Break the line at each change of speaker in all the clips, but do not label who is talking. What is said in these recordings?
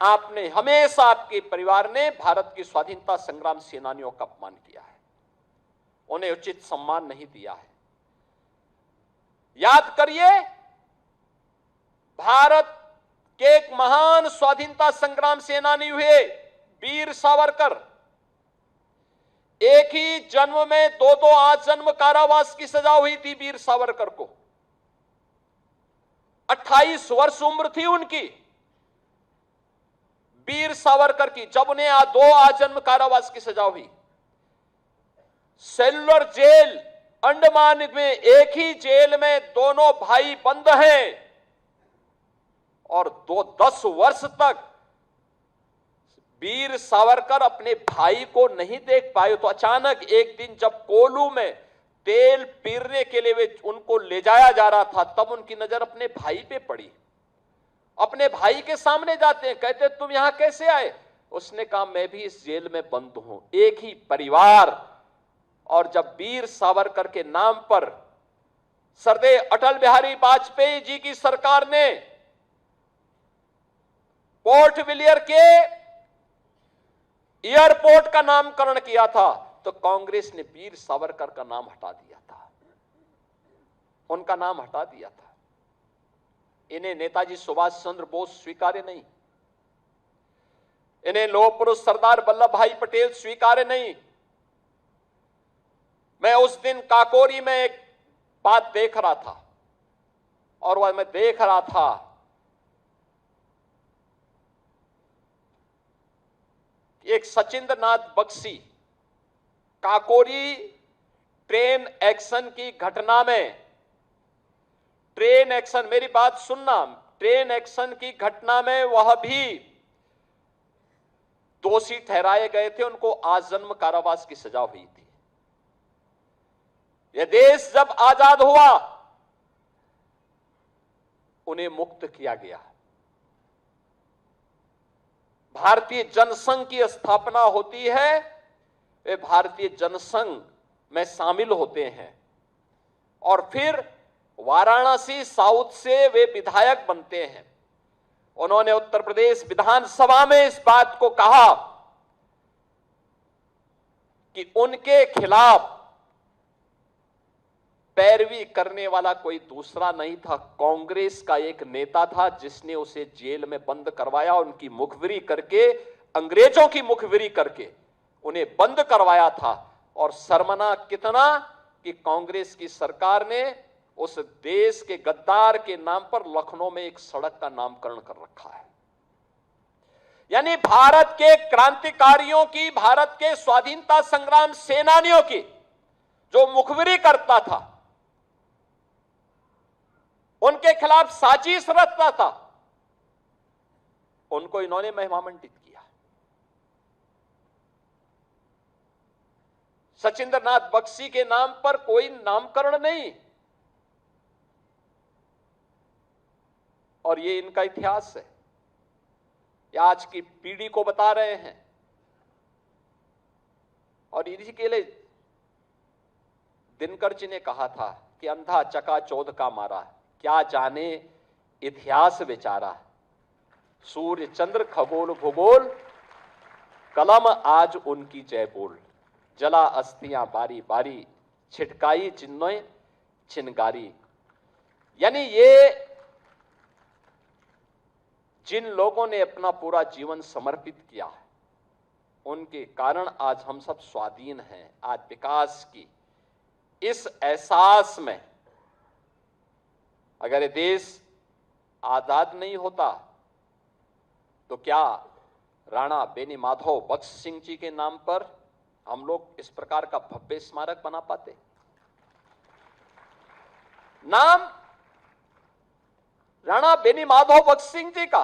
आपने हमेशा, आपके परिवार ने भारत की स्वाधीनता संग्राम सेनानियों का अपमान किया है, उन्हें उचित सम्मान नहीं दिया है। याद करिए, भारत के एक महान स्वाधीनता संग्राम सेनानी हुए वीर सावरकर, एक ही जन्म में दो दो आजन्म कारावास की सजा हुई थी वीर सावरकर को। 28 वर्ष उम्र थी उनकी, वीर सावरकर की, जब उन्हें दो आजन्म कारावास की सजा हुई। सेलुलर जेल अंडमान में, एक ही जेल में दोनों भाई बंद हैं और 10 वर्ष तक वीर सावरकर अपने भाई को नहीं देख पाए। तो अचानक एक दिन जब कोलू में तेल पीरने के लिए वे उनको ले जाया जा रहा था, तब उनकी नजर अपने भाई पे पड़ी। अपने भाई के सामने जाते हैं, कहते तुम यहां कैसे आए? उसने कहा मैं भी इस जेल में बंद हूं, एक ही परिवार। और जब वीर सावरकर के नाम पर सरदेय अटल बिहारी वाजपेयी जी की सरकार ने पोर्ट विलियर के एयरपोर्ट का नामकरण किया था, तो कांग्रेस ने वीर सावरकर का नाम हटा दिया था, उनका नाम हटा दिया था। इन्हें नेताजी सुभाष चंद्र बोस स्वीकार्य नहीं, इन्हें लौह पुरुष सरदार वल्लभ भाई पटेल स्वीकार्य नहीं। मैं उस दिन काकोरी में एक बात देख रहा था, और वह मैं देख रहा था एक सचिंद्र नाथ बख्शी काकोरी ट्रेन एक्शन की घटना में, ट्रेन एक्शन, मेरी बात सुनना, ट्रेन एक्शन की घटना में वह भी दोषी ठहराए गए थे, उनको आजन्म कारावास की सजा हुई थी। यह देश जब आजाद हुआ उन्हें मुक्त किया गया। भारतीय जनसंघ की स्थापना होती है, वे भारतीय जनसंघ में शामिल होते हैं और फिर वाराणसी साउथ से वे विधायक बनते हैं। उन्होंने उत्तर प्रदेश विधानसभा में इस बात को कहा कि उनके खिलाफ पैरवी करने वाला कोई दूसरा नहीं था, कांग्रेस का एक नेता था जिसने उसे जेल में बंद करवाया, उनकी मुखबिरी करके, अंग्रेजों की मुखबिरी करके उन्हें बंद करवाया था। और शर्मना कितना कि कांग्रेस की सरकार ने उस देश के गद्दार के नाम पर लखनऊ में एक सड़क का नामकरण कर रखा है। यानी भारत के क्रांतिकारियों की, भारत के स्वाधीनता संग्राम सेनानियों की जो मुखबिरी करता था, उनके खिलाफ साजिश रचता था, उनको इन्होंने महिमामंडित किया। सचिंद्र नाथ बख्शी के नाम पर कोई नामकरण नहीं, और ये इनका इतिहास है, ये आज की पीढ़ी को बता रहे हैं। और इन्हीं के लिए दिनकर जी ने कहा था कि अंधा चकाचौंध का मारा, क्या जाने इतिहास बेचारा, सूर्य चंद्र खगोल भूगोल, कलम आज उनकी जय बोल, जला अस्थियां बारी बारी, छिटकाई चिन्नों चिनगारी। यानी ये जिन लोगों ने अपना पूरा जीवन समर्पित किया है, उनके कारण आज हम सब स्वाधीन हैं। आज विकास की इस एहसास में, अगर ये देश आजाद नहीं होता तो क्या राणा बेनी माधव बख्श सिंह जी के नाम पर हम लोग इस प्रकार का भव्य स्मारक बना पाते? नाम राणा बेनी माधव बख्श सिंह जी का,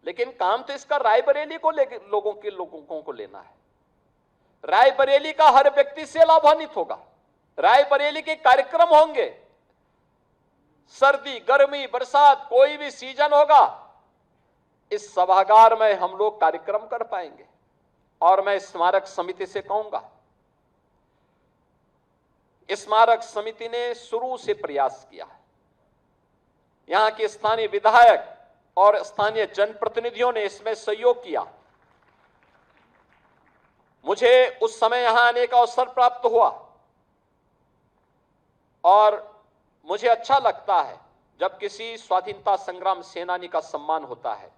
लेकिन काम तो इसका रायबरेली को लोगों को लेना है। रायबरेली का हर व्यक्ति से लाभान्वित होगा, रायबरेली के कार्यक्रम होंगे, सर्दी गर्मी बरसात कोई भी सीजन होगा, इस सभागार में हम लोग कार्यक्रम कर पाएंगे। और मैं स्मारक समिति से कहूंगा, स्मारक समिति ने शुरू से प्रयास किया है। यहां के स्थानीय विधायक और स्थानीय जनप्रतिनिधियों ने इसमें सहयोग किया। मुझे उस समय यहां आने का अवसर प्राप्त हुआ और मुझे अच्छा लगता है जब किसी स्वाधीनता संग्राम सेनानी का सम्मान होता है,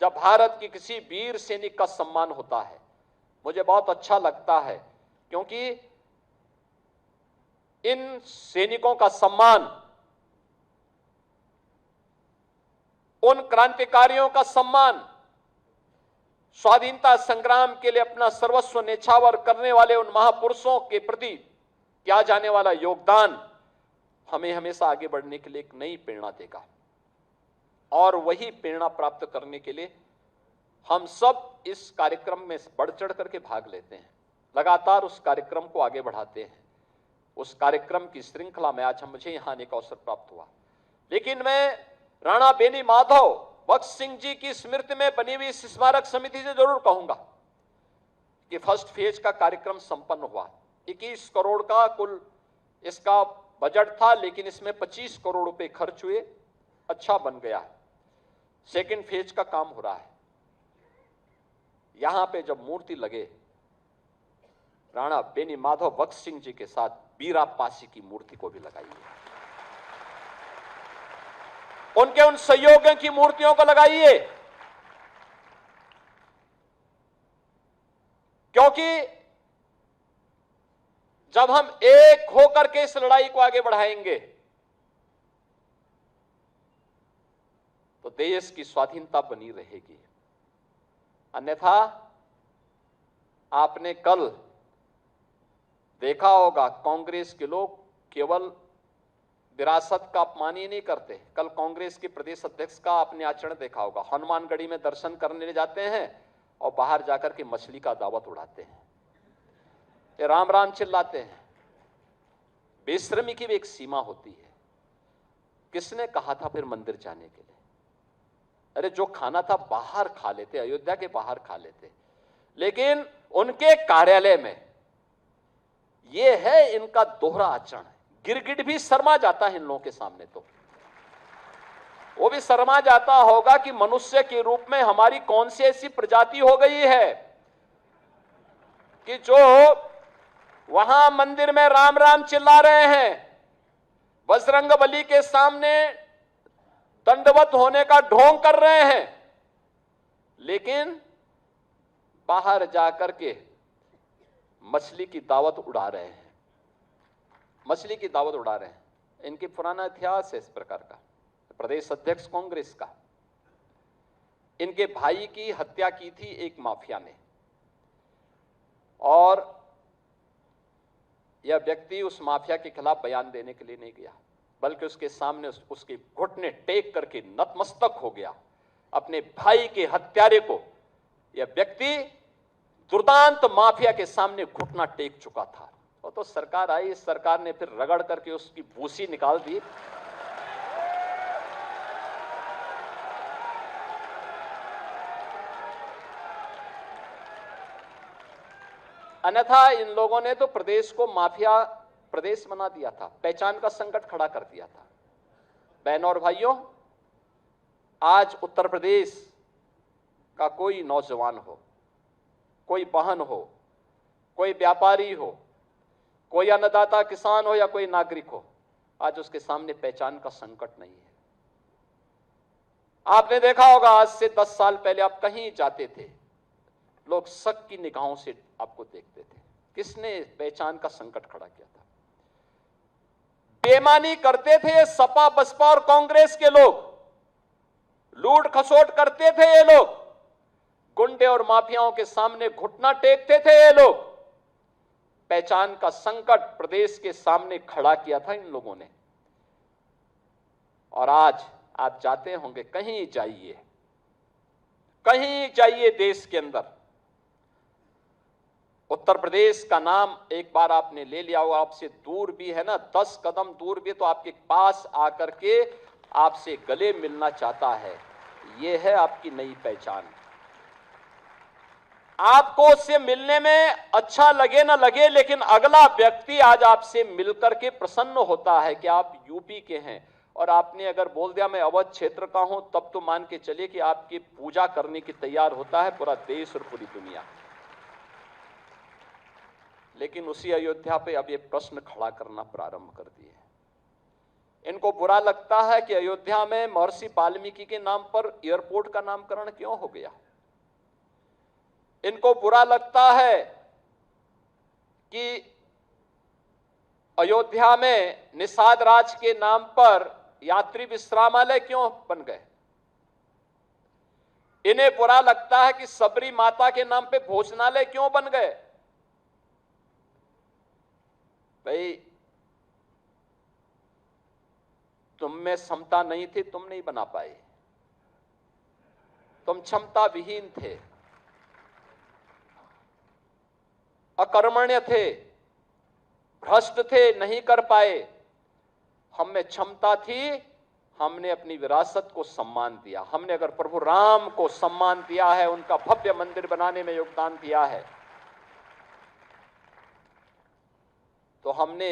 जब भारत की किसी वीर सैनिक का सम्मान होता है, मुझे बहुत अच्छा लगता है, क्योंकि इन सैनिकों का सम्मान, उन क्रांतिकारियों का सम्मान, स्वाधीनता संग्राम के लिए अपना सर्वस्व न्यौछावर करने वाले उन महापुरुषों के प्रति किया जाने वाला योगदान हमें हमेशा आगे बढ़ने के लिए एक नई प्रेरणा देगा। और वही प्रेरणा प्राप्त करने के लिए हम सब इस कार्यक्रम में बढ़ चढ़ करके भाग लेते हैं, लगातार उस कार्यक्रम को आगे बढ़ाते हैं। उस कार्यक्रम की श्रृंखला में आज मुझे यहां आने का अवसर प्राप्त हुआ। लेकिन मैं राणा बेनी माधव भगत सिंह जी की स्मृति में बनी हुई इस स्मारक समिति से जरूर कहूंगा कि फर्स्ट फेज का कार्यक्रम संपन्न हुआ। 21 करोड़ का कुल इसका बजट था, लेकिन इसमें 25 करोड़ रुपए खर्च हुए, अच्छा बन गया है। सेकंड फेज का काम हो रहा है। यहां पे जब मूर्ति लगे, राणा बेनी माधव भगत सिंह जी के साथ बीरा पासी की मूर्ति को भी लगाइए, उनके उन सहयोगियों की मूर्तियों को लगाइए, क्योंकि जब हम एक होकर के इस लड़ाई को आगे बढ़ाएंगे तो देश की स्वाधीनता बनी रहेगी। अन्यथा आपने कल देखा होगा, कांग्रेस के लोग केवल विरासत का अपमान ही नहीं करते। कल कांग्रेस के प्रदेश अध्यक्ष का आपने आचरण देखा होगा, हनुमानगढ़ी में दर्शन करने जाते हैं और बाहर जाकर के मछली का दावत उड़ाते हैं, ये राम राम चिल्लाते हैं। बेशर्मी की भी एक सीमा होती है। किसने कहा था फिर मंदिर जाने के लिए? अरे जो खाना था बाहर खा लेते, अयोध्या के बाहर खा लेते। लेकिन उनके कार्यालय में ये है इनका दोहरा आचरण। गिरगिट भी शर्मा जाता है इन लोगों के सामने, तो वो भी शर्मा जाता होगा कि मनुष्य के रूप में हमारी कौन सी ऐसी प्रजाति हो गई है कि जो वहां मंदिर में राम राम चिल्ला रहे हैं, बजरंगबली के सामने दंडवत होने का ढोंग कर रहे हैं, लेकिन बाहर जाकर के मछली की दावत उड़ा रहे हैं, मछली की दावत उड़ा रहे हैं। इनकी पुराना इतिहास है इस प्रकार का। प्रदेश अध्यक्ष कांग्रेस का, इनके भाई की हत्या की थी एक माफिया ने, और यह व्यक्ति उस माफिया के खिलाफ बयान देने के लिए नहीं गया, बल्कि उसके सामने उसके घुटने टेक करके नतमस्तक हो गया। अपने भाई के हत्यारे को यह व्यक्ति दुर्दांत माफिया के सामने घुटना टेक चुका था। और तो सरकार आई, इस सरकार ने फिर रगड़ करके उसकी भूसी निकाल दी। अन्यथा इन लोगों ने तो प्रदेश को माफिया प्रदेश बना दिया था, पहचान का संकट खड़ा कर दिया था। बहनों और भाइयों, आज उत्तर प्रदेश का कोई नौजवान हो, कोई बहन हो, कोई व्यापारी हो, कोई अन्नदाता किसान हो या कोई नागरिक हो, आज उसके सामने पहचान का संकट नहीं है। आपने देखा होगा, आज से 10 साल पहले आप कहीं जाते थे, लोग शक की निगाहों से आपको देखते थे। किसने पहचान का संकट खड़ा किया था? बेईमानी करते थे सपा बसपा और कांग्रेस के लोग, लूट खसोट करते थे ये लोग, गुंडे और माफियाओं के सामने घुटना टेकते थे ये लोग। पहचान का संकट प्रदेश के सामने खड़ा किया था इन लोगों ने। और आज आप जाते होंगे, कहीं जाइए देश के अंदर, उत्तर प्रदेश का नाम एक बार आपने ले लिया हो, आपसे दूर भी है ना, 10 कदम दूर भी, तो आपके पास आकर के आपसे गले मिलना चाहता है। यह है आपकी नई पहचान। आपको उससे मिलने में अच्छा लगे ना लगे, लेकिन अगला व्यक्ति आज आपसे मिलकर के प्रसन्न होता है कि आप यूपी के हैं और आपने अगर बोल दिया मैं अवध क्षेत्र का हूं, तब तो मान के चलिए कि आपकी पूजा करने की तैयार होता है पूरा देश और पूरी दुनिया। लेकिन उसी अयोध्या पे अब ये प्रश्न खड़ा करना प्रारंभ कर दिए। इनको बुरा लगता है कि अयोध्या में महर्षि वाल्मीकि के नाम पर एयरपोर्ट का नामकरण क्यों हो गया। इनको बुरा लगता है कि अयोध्या में निषाद राज के नाम पर यात्री विश्रामालय क्यों बन गए। इन्हें बुरा लगता है कि सबरी माता के नाम पे भोजनालय क्यों बन गए। भाई, तुम में क्षमता नहीं थी, तुम नहीं बना पाए, तुम क्षमता विहीन थे, अकर्मण्य थे, भ्रष्ट थे, नहीं कर पाए। हम में क्षमता थी, हमने अपनी विरासत को सम्मान दिया। हमने अगर प्रभु राम को सम्मान दिया है, उनका भव्य मंदिर बनाने में योगदान दिया है, तो हमने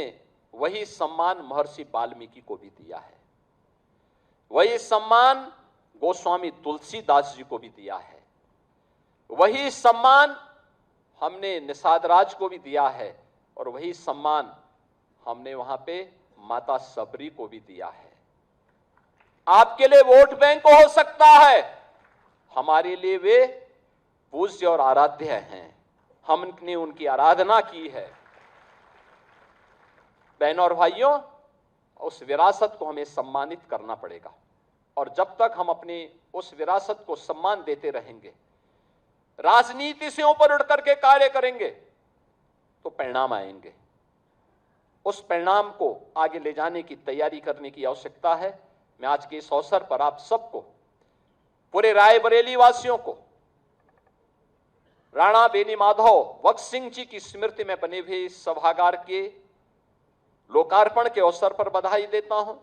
वही सम्मान महर्षि वाल्मीकि को भी दिया है। वही सम्मान गोस्वामी तुलसीदास जी को भी दिया है। वही सम्मान हमने निषाद राज को भी दिया है, और वही सम्मान हमने वहां पे माता सबरी को भी दिया है। आपके लिए वोट बैंक हो सकता है, हमारे लिए वे पूज्य और आराध्य हैं। हमने उनकी आराधना की है। बहनों और भाइयों, उस विरासत को हमें सम्मानित करना पड़ेगा, और जब तक हम अपनी उस विरासत को सम्मान देते रहेंगे, राजनीति से ऊपर उठ करके कार्य करेंगे, तो परिणाम आएंगे। उस परिणाम को आगे ले जाने की तैयारी करने की आवश्यकता है। मैं आज के इस अवसर पर आप सबको, पूरे रायबरेली वासियों को, राणा बेनी माधव भगत सिंह जी की स्मृति में बने हुए इस सभागार के लोकार्पण के अवसर पर बधाई देता हूं।